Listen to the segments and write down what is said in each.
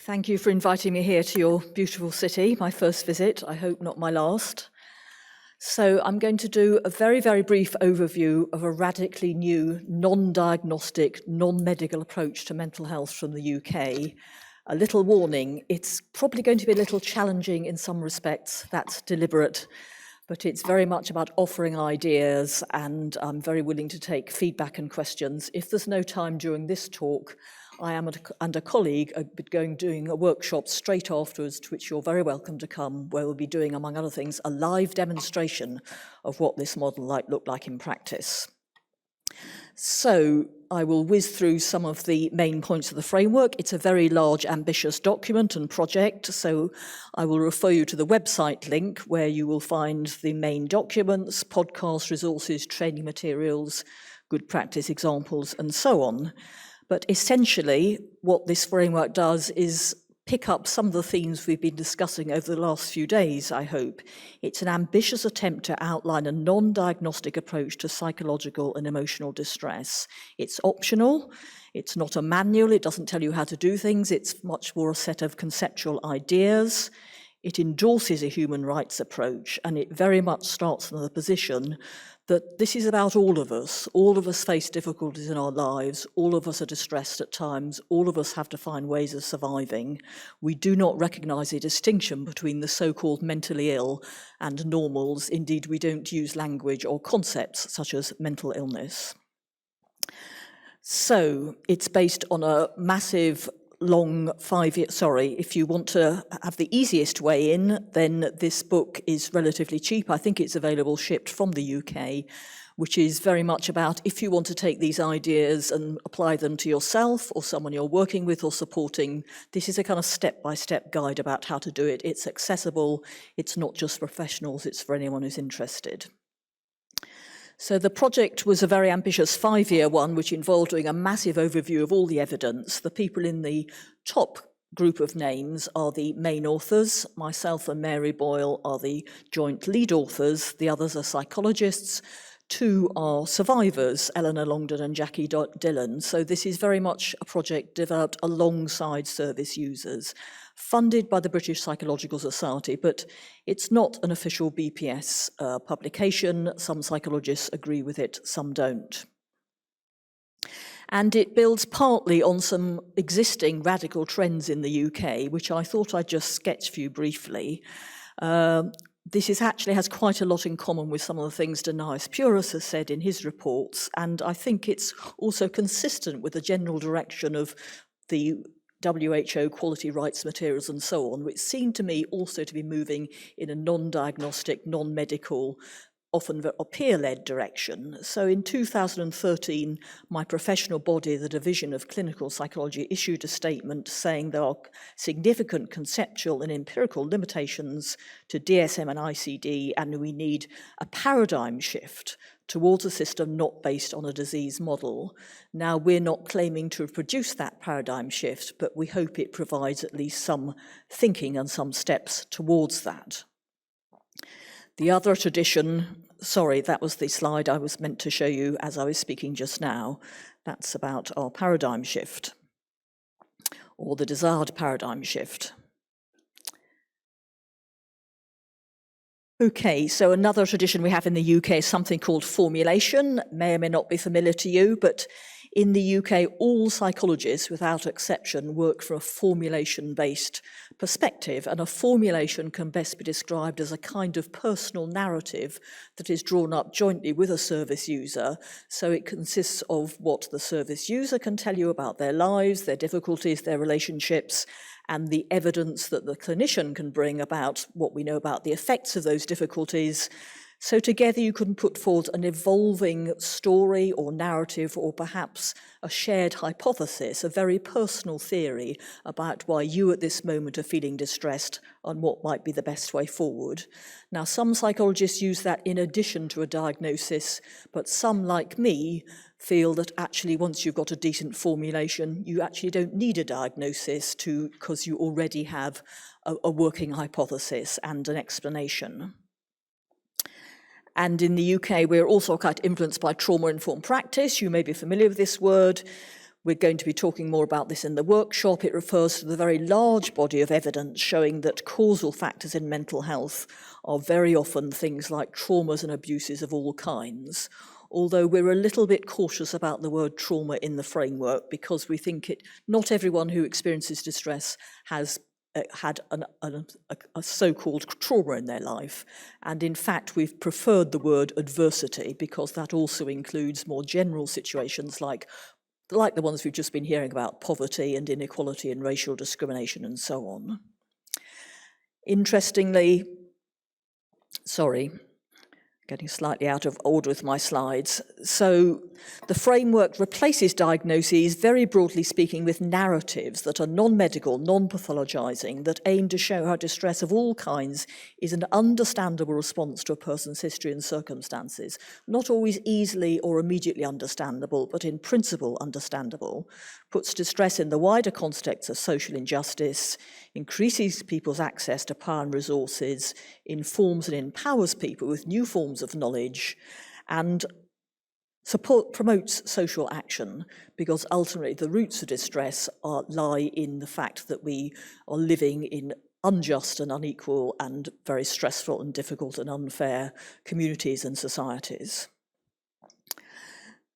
Thank you for inviting me here to your beautiful city, my first visit, I hope not my last. So I'm going to do a very, very brief overview of a radically new, non-diagnostic, non-medical approach to mental health from the UK. A little warning, it's probably going to be a little challenging in some respects, that's deliberate, but it's very much about offering ideas, and I'm very willing to take feedback and questions. If there's no time during this talk, I am and a colleague are doing a workshop straight afterwards, to which you're very welcome to come, where we'll be doing, among other things, a live demonstration of what this model might look like in practice. So I will whiz through some of the main points of the framework. It's a very large, ambitious document and project, so I will refer you to the website link where you will find the main documents, podcast resources, training materials, good practice examples, and so on. But essentially, what this framework does is pick up some of the themes we've been discussing over the last few days, I hope. It's an ambitious attempt to outline a non-diagnostic approach to psychological and emotional distress. It's optional, it's not a manual, it doesn't tell you how to do things, it's much more a set of conceptual ideas. It endorses a human rights approach, and it very much starts from the position that this is about all of us. All of us face difficulties in our lives. All of us are distressed at times. All of us have to find ways of surviving. We do not recognise a distinction between the so-called mentally ill and normals. Indeed, we don't use language or concepts such as mental illness. So it's based on a massive long 5 year, if you want to have the easiest way in, then this book is relatively cheap. I think it's available shipped from the UK, which is very much about if you want to take these ideas and apply them to yourself or someone you're working with or supporting, this is a kind of step-by-step guide about how to do it. It's accessible, it's not just professionals, it's for anyone who's interested. So the project was a very ambitious 5-year one, which involved doing a massive overview of all the evidence. The people in the top group of names are the main authors. Myself and Mary Boyle are the joint lead authors. The others are psychologists. 2 are survivors, Eleanor Longden and Jackie Dillon. So this is very much a project developed alongside service users, funded by the British Psychological Society, but it's not an official BPS publication. Some psychologists agree with it, some don't. And it builds partly on some existing radical trends in the UK, which I thought I'd just sketch for you briefly. This actually has quite a lot in common with some of the things Denais Puris has said in his reports, and I think it's also consistent with the general direction of the WHO quality rights materials and so on, which seem to me also to be moving in a non-diagnostic, non-medical, often a peer-led direction. So in 2013, my professional body, the Division of Clinical Psychology, issued a statement saying there are significant conceptual and empirical limitations to DSM and ICD, and we need a paradigm shift towards a system not based on a disease model. Now, we're not claiming to have produced that paradigm shift, but we hope it provides at least some thinking and some steps towards that. The other tradition, that was the slide I was meant to show you as I was speaking just now. That's about our paradigm shift, or the desired paradigm shift. Okay, so another tradition we have in the UK is something called formulation. May or may not be familiar to you, but in the UK, all psychologists, without exception, work from a formulation-based perspective, and a formulation can best be described as a kind of personal narrative that is drawn up jointly with a service user. So it consists of what the service user can tell you about their lives, their difficulties, their relationships, and the evidence that the clinician can bring about what we know about the effects of those difficulties. So together you can put forward an evolving story or narrative, or perhaps a shared hypothesis, a very personal theory about why you at this moment are feeling distressed and what might be the best way forward. Now, some psychologists use that in addition to a diagnosis, but some, like me, feel that actually once you've got a decent formulation, you actually don't need a diagnosis because you already have a working hypothesis and an explanation. And in the UK, we're also quite influenced by trauma-informed practice. You may be familiar with this word. We're going to be talking more about this in the workshop. It refers to the very large body of evidence showing that causal factors in mental health are very often things like traumas and abuses of all kinds, although we're a little bit cautious about the word trauma in the framework because we think not everyone who experiences distress has had a so-called trauma in their life. And in fact, we've preferred the word adversity because that also includes more general situations like the ones we've just been hearing about, poverty and inequality and racial discrimination and so on. Interestingly, getting slightly out of order with my slides. So the framework replaces diagnoses, very broadly speaking, with narratives that are non-medical, non-pathologizing, that aim to show how distress of all kinds is an understandable response to a person's history and circumstances, not always easily or immediately understandable, but in principle understandable, puts distress in the wider context of social injustice, increases people's access to power and resources, informs and empowers people with new forms of knowledge, and promotes social action, because ultimately the roots of distress lie in the fact that we are living in unjust and unequal and very stressful and difficult and unfair communities and societies.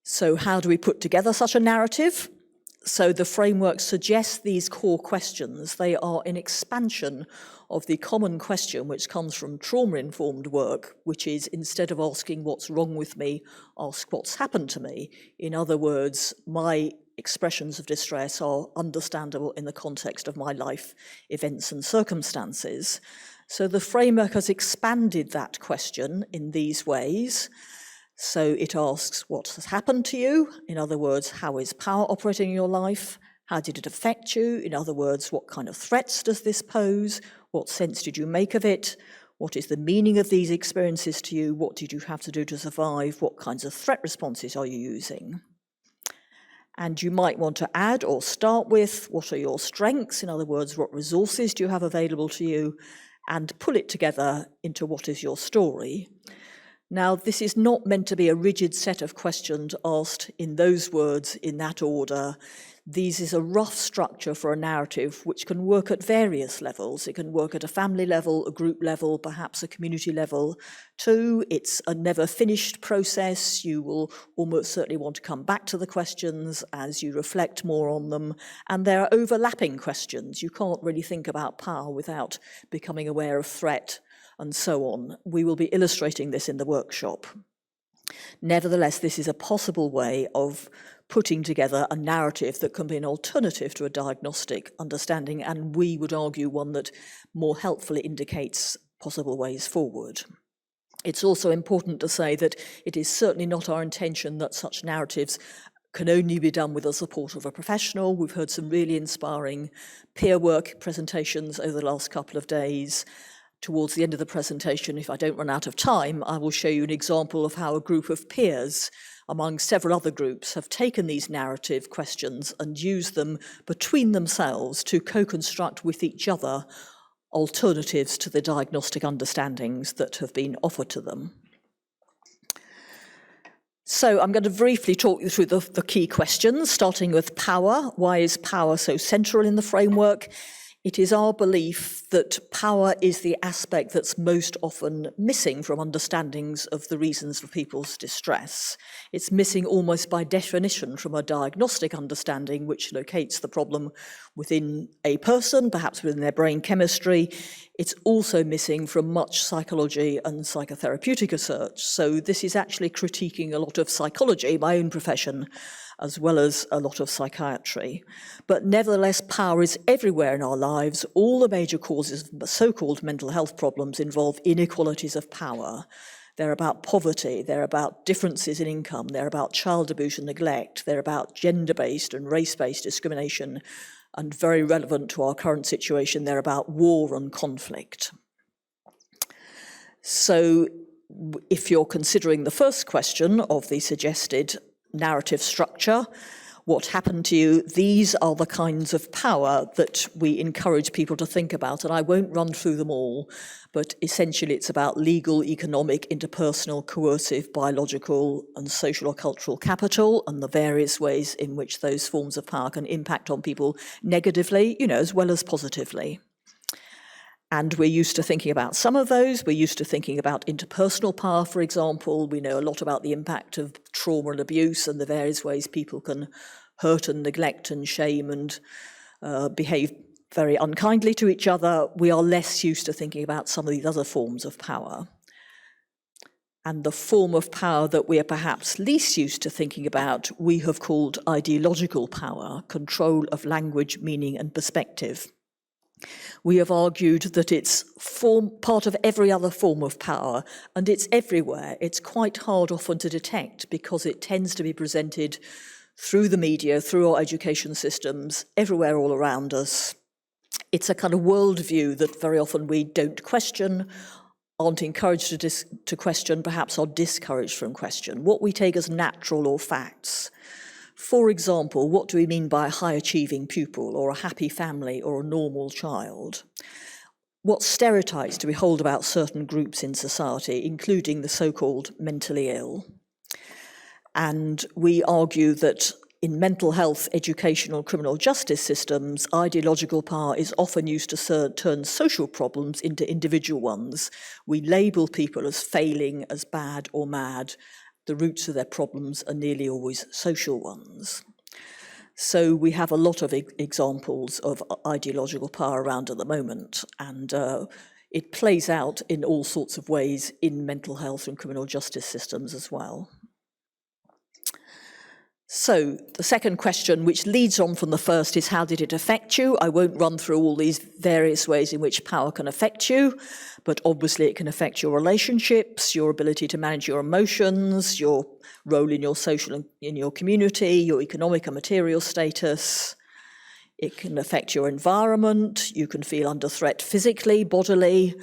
So how do we put together such a narrative? So the framework suggests these core questions. They are an expansion of the common question which comes from trauma-informed work, which is, instead of asking what's wrong with me, ask what's happened to me. In other words, my expressions of distress are understandable in the context of my life events and circumstances. So the framework has expanded that question in these ways. So it asks what has happened to you, in other words, how is power operating in your life? How did it affect you? In other words, what kind of threats does this pose? What sense did you make of it? What is the meaning of these experiences to you? What did you have to do to survive? What kinds of threat responses are you using? And you might want to add or start with, what are your strengths? In other words, what resources do you have available to you? And pull it together into what is your story. Now, this is not meant to be a rigid set of questions asked in those words, in that order. This is a rough structure for a narrative which can work at various levels. It can work at a family level, a group level, perhaps a community level too. It's a never finished process. You will almost certainly want to come back to the questions as you reflect more on them. And there are overlapping questions. You can't really think about power without becoming aware of threat, and so on. We will be illustrating this in the workshop. Nevertheless, this is a possible way of putting together a narrative that can be an alternative to a diagnostic understanding, and we would argue one that more helpfully indicates possible ways forward. It's also important to say that it is certainly not our intention that such narratives can only be done with the support of a professional. We've heard some really inspiring peer work presentations over the last couple of days. Towards the end of the presentation, if I don't run out of time, I will show you an example of how a group of peers, among several other groups, have taken these narrative questions and used them between themselves to co-construct with each other alternatives to the diagnostic understandings that have been offered to them. So I'm going to briefly talk you through the key questions, starting with power. Why is power so central in the framework? It is our belief that power is the aspect that's most often missing from understandings of the reasons for people's distress. It's missing almost by definition from a diagnostic understanding which locates the problem within a person, perhaps within their brain chemistry. It's also missing from much psychology and psychotherapeutic research. So this is actually critiquing a lot of psychology, my own profession, as well as a lot of psychiatry. But nevertheless, power is everywhere in our lives. All the major causes of so-called mental health problems involve inequalities of power. They're about poverty, they're about differences in income, they're about child abuse and neglect, they're about gender-based and race-based discrimination, and very relevant to our current situation, they're about war and conflict. So if you're considering the first question of the suggested narrative structure, what happened to you. These are the kinds of power that we encourage people to think about, and I won't run through them all, but essentially it's about legal, economic, interpersonal, coercive, biological, and social or cultural capital, and the various ways in which those forms of power can impact on people negatively, as well as positively. And we're used to thinking about some of those. We're used to thinking about interpersonal power, for example. We know a lot about the impact of trauma and abuse and the various ways people can hurt and neglect and shame and behave very unkindly to each other. We are less used to thinking about some of these other forms of power. And the form of power that we are perhaps least used to thinking about, we have called ideological power, control of language, meaning, and perspective. We have argued that it's part of every other form of power, and it's everywhere. It's quite hard often to detect because it tends to be presented through the media, through our education systems, everywhere all around us. It's a kind of worldview that very often we don't question, aren't encouraged to question, perhaps are discouraged from question, what we take as natural or facts. For example, what do we mean by a high-achieving pupil or a happy family or a normal child? What stereotypes do we hold about certain groups in society, including the so-called mentally ill? And we argue that in mental health, educational, criminal justice systems, ideological power is often used to turn social problems into individual ones. We label people as failing, as bad or mad. The roots of their problems are nearly always social ones. So we have a lot of examples of ideological power around at the moment, and it plays out in all sorts of ways in mental health and criminal justice systems as well. So the second question, which leads on from the first, is how did it affect you? I won't run through all these various ways in which power can affect you, but obviously it can affect your relationships, your ability to manage your emotions, your role in your social and in your community, your economic and material status. It can affect your environment. You can feel under threat physically, bodily,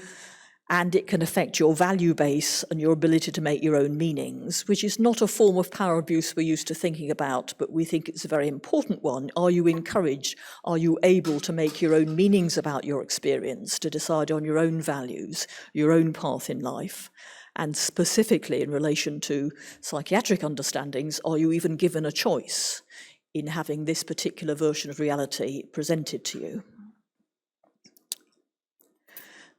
and it can affect your value base and your ability to make your own meanings, which is not a form of power abuse we're used to thinking about, but we think it's a very important one. Are you encouraged? Are you able to make your own meanings about your experience, to decide on your own values, your own path in life? And specifically in relation to psychiatric understandings, are you even given a choice in having this particular version of reality presented to you?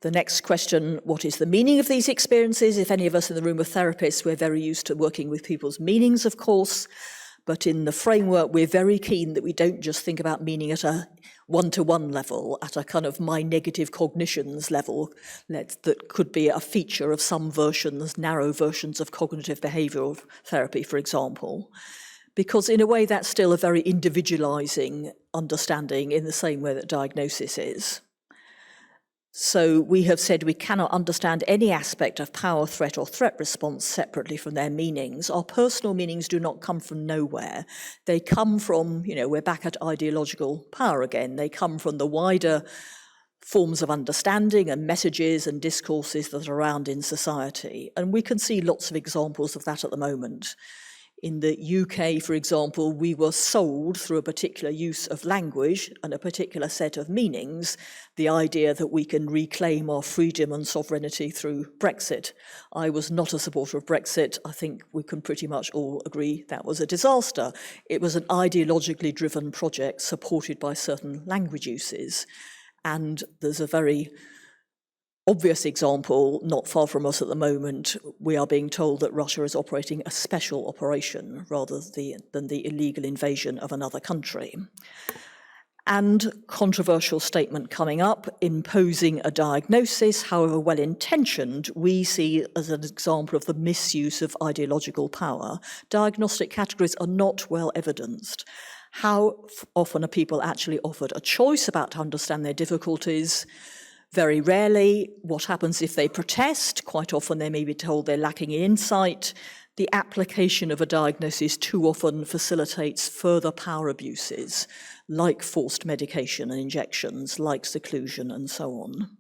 The next question, what is the meaning of these experiences? If any of us in the room are therapists, we're very used to working with people's meanings, of course, but in the framework, we're very keen that we don't just think about meaning at a one-to-one level, at a kind of my negative cognitions level, that could be a feature of some versions, narrow versions of cognitive behavioural therapy, for example. Because in a way, that's still a very individualising understanding in the same way that diagnosis is. So we have said we cannot understand any aspect of power, threat, or threat response separately from their meanings. Our personal meanings do not come from nowhere. They come from, we're back at ideological power again. They come from the wider forms of understanding and messages and discourses that are around in society. And we can see lots of examples of that at the moment. In the UK, for example, we were sold through a particular use of language and a particular set of meanings, the idea that we can reclaim our freedom and sovereignty through Brexit. I was not a supporter of Brexit. I think we can pretty much all agree that was a disaster. It was an ideologically driven project supported by certain language uses. And there's a very obvious example, not far from us at the moment. We are being told that Russia is operating a special operation rather than the illegal invasion of another country. And controversial statement coming up, imposing a diagnosis, however well-intentioned, we see as an example of the misuse of ideological power. Diagnostic categories are not well evidenced. How often are people actually offered a choice about to understand their difficulties? Very rarely. What happens if they protest? Quite often they may be told they're lacking in insight. The application of a diagnosis too often facilitates further power abuses, like forced medication and injections, like seclusion and so on.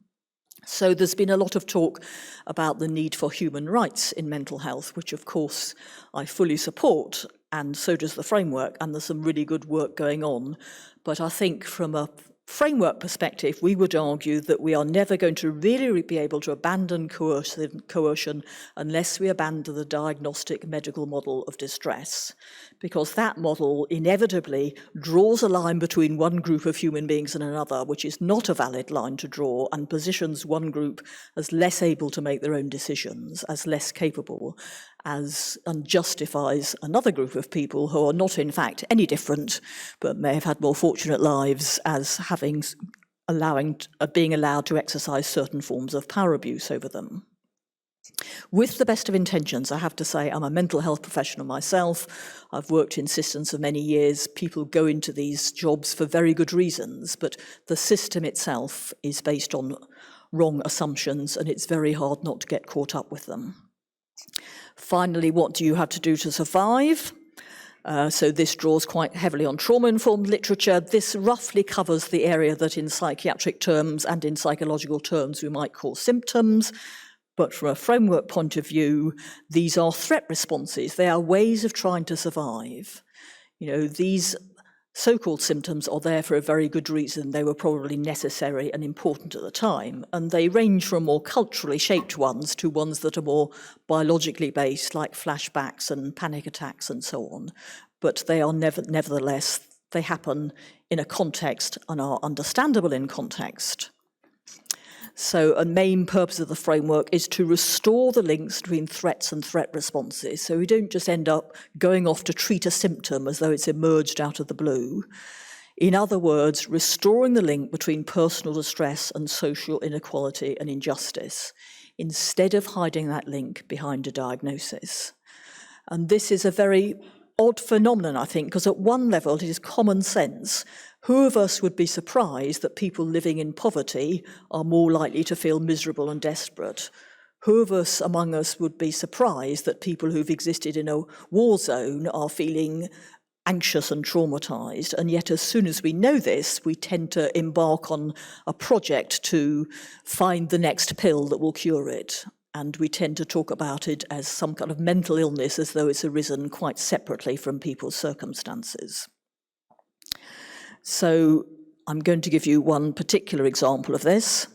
So there's been a lot of talk about the need for human rights in mental health, which of course I fully support. and so does the framework, and there's some really good work going on. But I think from a framework perspective, we would argue that we are never going to really be able to abandon coercion unless we abandon the diagnostic medical model of distress, because that model inevitably draws a line between one group of human beings and another, which is not a valid line to draw, and positions one group as less able to make their own decisions, as less capable, and justifies another group of people who are not in fact any different, but may have had more fortunate lives as being allowed to exercise certain forms of power abuse over them. With the best of intentions, I have to say, I'm a mental health professional myself. I've worked in systems for many years. People go into these jobs for very good reasons, but the system itself is based on wrong assumptions, and it's very hard not to get caught up with them. Finally, what do you have to do to survive? So this draws quite heavily on trauma-informed literature. This roughly covers the area that in psychiatric terms and in psychological terms we might call symptoms. But from a framework point of view, these are threat responses. They are ways of trying to survive. These so-called symptoms are there for a very good reason. They were probably necessary and important at the time, and they range from more culturally shaped ones to ones that are more biologically based, like flashbacks and panic attacks and so on. But they are nevertheless, they happen in a context and are understandable in context. So a main purpose of the framework is to restore the links between threats and threat responses. So we don't just end up going off to treat a symptom as though it's emerged out of the blue. In other words, restoring the link between personal distress and social inequality and injustice, instead of hiding that link behind a diagnosis. And this is a very odd phenomenon, I think, because at one level it is common sense. Who of us would be surprised that people living in poverty are more likely to feel miserable and desperate? Who of us among us would be surprised that people who've existed in a war zone are feeling anxious and traumatized? And yet as soon as we know this, we tend to embark on a project to find the next pill that will cure it. And we tend to talk about it as some kind of mental illness, as though it's arisen quite separately from people's circumstances. So I'm going to give you one particular example of this.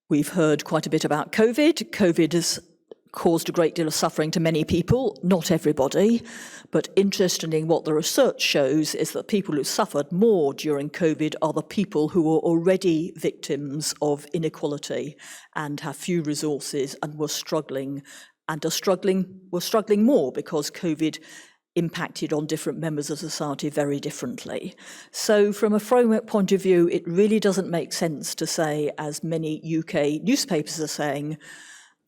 We've heard quite a bit about COVID. COVID has caused a great deal of suffering to many people, not everybody, but interestingly what the research shows is that people who suffered more during COVID are the people who were already victims of inequality and have few resources and were struggling more because COVID impacted on different members of society very differently. So from a framework point of view, it really doesn't make sense to say, as many UK newspapers are saying,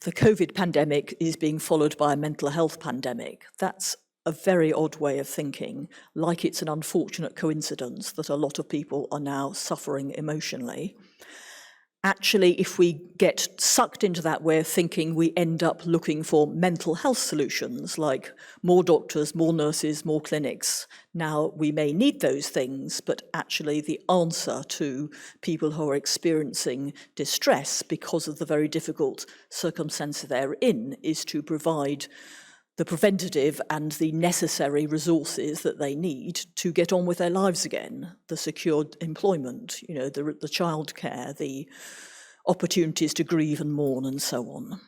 the COVID pandemic is being followed by a mental health pandemic. That's a very odd way of thinking, like it's an unfortunate coincidence that a lot of people are now suffering emotionally. Actually, if we get sucked into that way of thinking, we end up looking for mental health solutions like more doctors, more nurses, more clinics. Now, we may need those things, but actually the answer to people who are experiencing distress because of the very difficult circumstances they're in is to provide the preventative and the necessary resources that they need to get on with their lives again, the secured employment, the childcare, the opportunities to grieve and mourn and so on.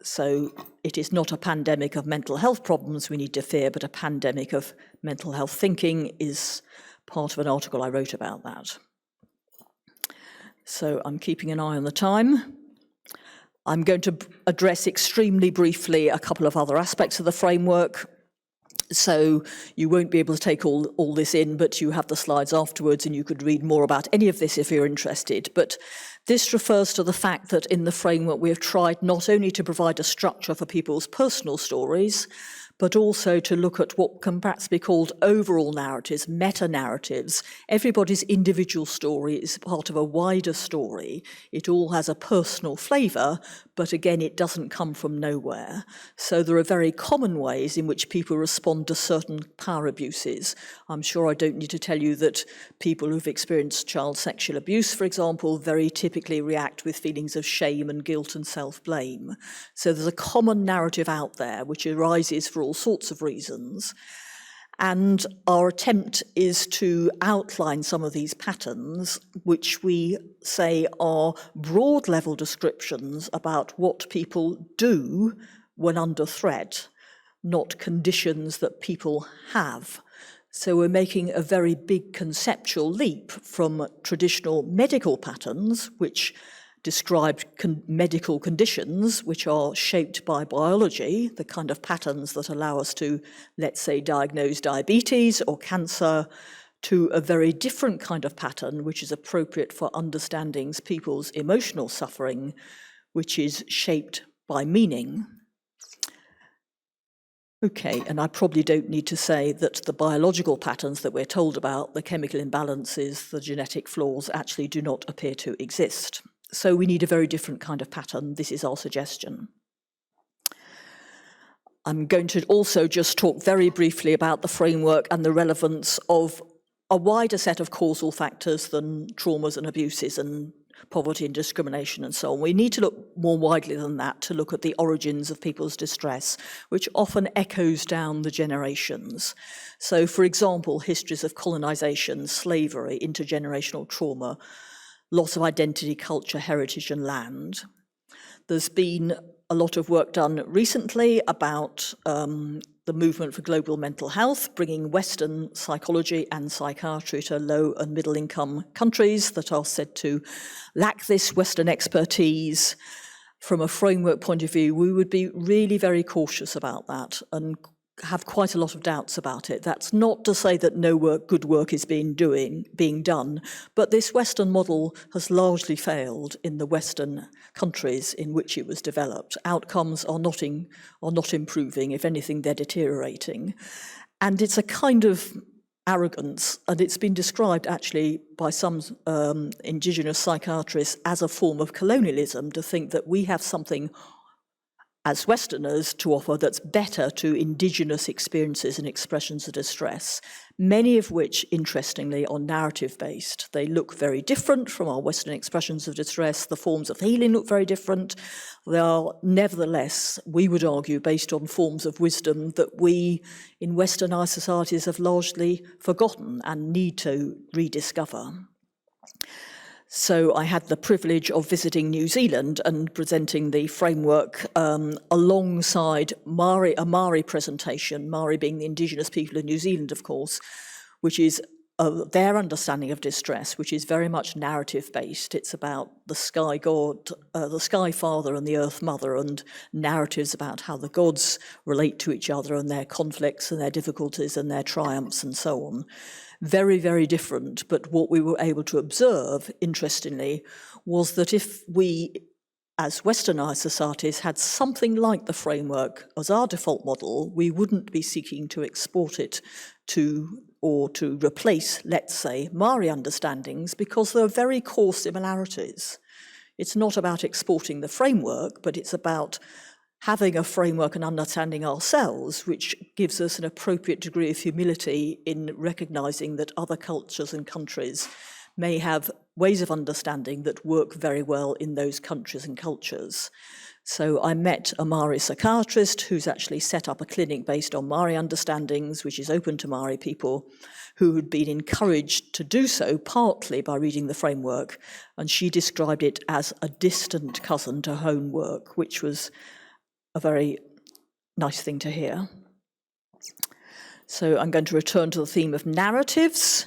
So it is not a pandemic of mental health problems we need to fear, but a pandemic of mental health thinking is part of an article I wrote about that. So I'm keeping an eye on the time. I'm going to address extremely briefly a couple of other aspects of the framework. So you won't be able to take all this in, but you have the slides afterwards and you could read more about any of this if you're interested. But this refers to the fact that in the framework we have tried not only to provide a structure for people's personal stories, but also to look at what can perhaps be called overall narratives, meta-narratives. Everybody's individual story is part of a wider story. It all has a personal flavour, but again, it doesn't come from nowhere. So there are very common ways in which people respond to certain power abuses. I'm sure I don't need to tell you that people who've experienced child sexual abuse, for example, very typically react with feelings of shame and guilt and self-blame. So there's a common narrative out there which arises for all sorts of reasons. And our attempt is to outline some of these patterns, which we say are broad level descriptions about what people do when under threat, not conditions that people have. So we're making a very big conceptual leap from traditional medical patterns, which described medical conditions which are shaped by biology, the kind of patterns that allow us to, let's say, diagnose diabetes or cancer, to a very different kind of pattern which is appropriate for understanding people's emotional suffering, which is shaped by meaning. Okay, and I probably don't need to say that the biological patterns that we're told about, the chemical imbalances, the genetic flaws, actually do not appear to exist. So we need a very different kind of pattern. This is our suggestion. I'm going to also just talk very briefly about the framework and the relevance of a wider set of causal factors than traumas and abuses and poverty and discrimination and so on. We need to look more widely than that to look at the origins of people's distress, which often echoes down the generations. So, for example, histories of colonization, slavery, intergenerational trauma, loss of identity, culture, heritage, and land. There's been a lot of work done recently about the movement for global mental health, bringing Western psychology and psychiatry to low and middle income countries that are said to lack this Western expertise. From a framework point of view, we would be really very cautious about that and have quite a lot of doubts about it. That's not to say that no good work is being done, but this Western model has largely failed in the Western countries in which it was developed. Outcomes are not improving. If anything, they're deteriorating. And it's a kind of arrogance, and it's been described actually by some indigenous psychiatrists as a form of colonialism, to think that we have something as Westerners to offer that's better to indigenous experiences and expressions of distress, many of which, interestingly, are narrative-based. They look very different from our Western expressions of distress. The forms of healing look very different. They are, nevertheless, we would argue, based on forms of wisdom that we, in Westernized societies, have largely forgotten and need to rediscover. So I had the privilege of visiting New Zealand and presenting the framework alongside a Māori presentation, Māori being the indigenous people of New Zealand, of course, which is their understanding of distress, which is very much narrative-based. It's about the sky god, the sky father and the earth mother, and narratives about how the gods relate to each other and their conflicts and their difficulties and their triumphs and so on. Very, very different, but what we were able to observe, interestingly, was that if we, as Westernized societies, had something like the framework as our default model, we wouldn't be seeking to export it to, or to replace, let's say, Māori understandings, because there are very core similarities. It's not about exporting the framework, but it's about having a framework and understanding ourselves, which gives us an appropriate degree of humility in recognizing that other cultures and countries may have ways of understanding that work very well in those countries and cultures. So I met a Māori psychiatrist who's actually set up a clinic based on Māori understandings, which is open to Māori people, who had been encouraged to do so partly by reading the framework, and she described it as a distant cousin to home work, which was a very nice thing to hear. So I'm going to return to the theme of narratives.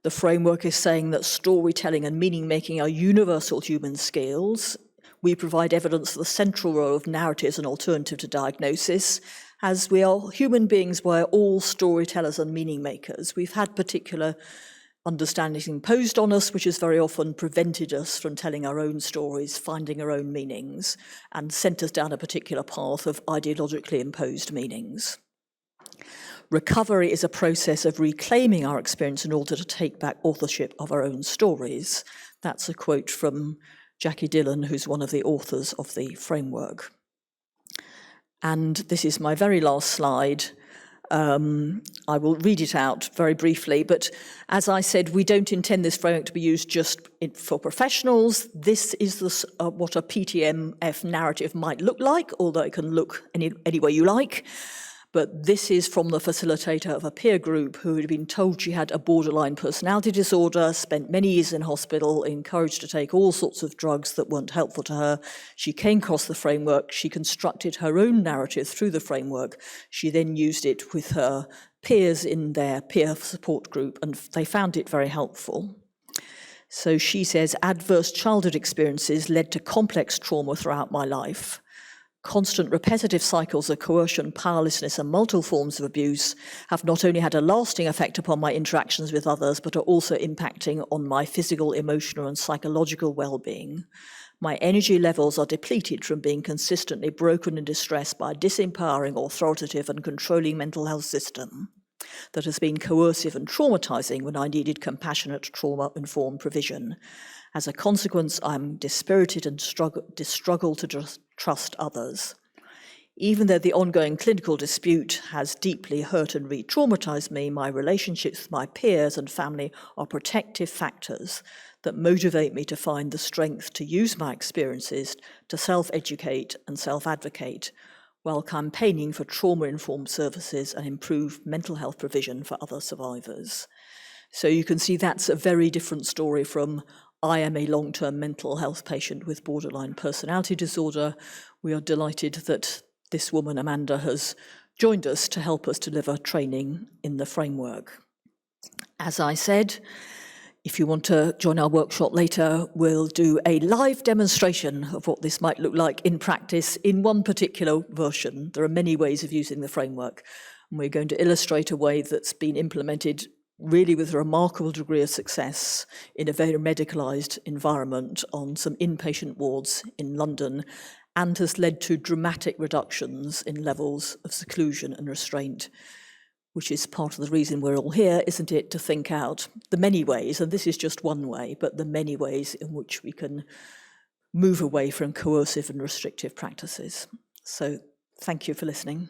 The framework is saying that storytelling and meaning-making are universal human skills. We provide evidence of the central role of narrative as an alternative to diagnosis. As we are human beings, we're all storytellers and meaning-makers. We've had particular understandings imposed on us, which has very often prevented us from telling our own stories, finding our own meanings, and sent us down a particular path of ideologically imposed meanings. Recovery is a process of reclaiming our experience in order to take back authorship of our own stories. That's a quote from Jackie Dillon, who's one of the authors of the framework. And this is my very last slide. I will read it out very briefly, but as I said, we don't intend this framework to be used just for professionals. This is what a PTMF narrative might look like, although it can look any way you like. But this is from the facilitator of a peer group who had been told she had a borderline personality disorder, spent many years in hospital, encouraged to take all sorts of drugs that weren't helpful to her. She came across the framework, she constructed her own narrative through the framework. She then used it with her peers in their peer support group, and they found it very helpful. So she says, adverse childhood experiences led to complex trauma throughout my life. Constant repetitive cycles of coercion, powerlessness, and multiple forms of abuse have not only had a lasting effect upon my interactions with others, but are also impacting on my physical, emotional, and psychological well-being. My energy levels are depleted from being consistently broken and distressed by a disempowering, authoritative, and controlling mental health system that has been coercive and traumatizing when I needed compassionate, trauma-informed provision. As a consequence, I'm dispirited and struggle to trust others. Even though the ongoing clinical dispute has deeply hurt and re-traumatized me, my relationships with my peers and family are protective factors that motivate me to find the strength to use my experiences to self-educate and self-advocate while campaigning for trauma-informed services and improved mental health provision for other survivors. So you can see that's a very different story from I am a long-term mental health patient with borderline personality disorder. We are delighted that this woman, Amanda, has joined us to help us deliver training in the framework. As I said, if you want to join our workshop later, we'll do a live demonstration of what this might look like in practice in one particular version. There are many ways of using the framework, and we're going to illustrate a way that's been implemented really with a remarkable degree of success in a very medicalised environment on some inpatient wards in London, and has led to dramatic reductions in levels of seclusion and restraint, which is part of the reason we're all here, isn't it, to think out the many ways, and this is just one way, but the many ways in which we can move away from coercive and restrictive practices. So thank you for listening.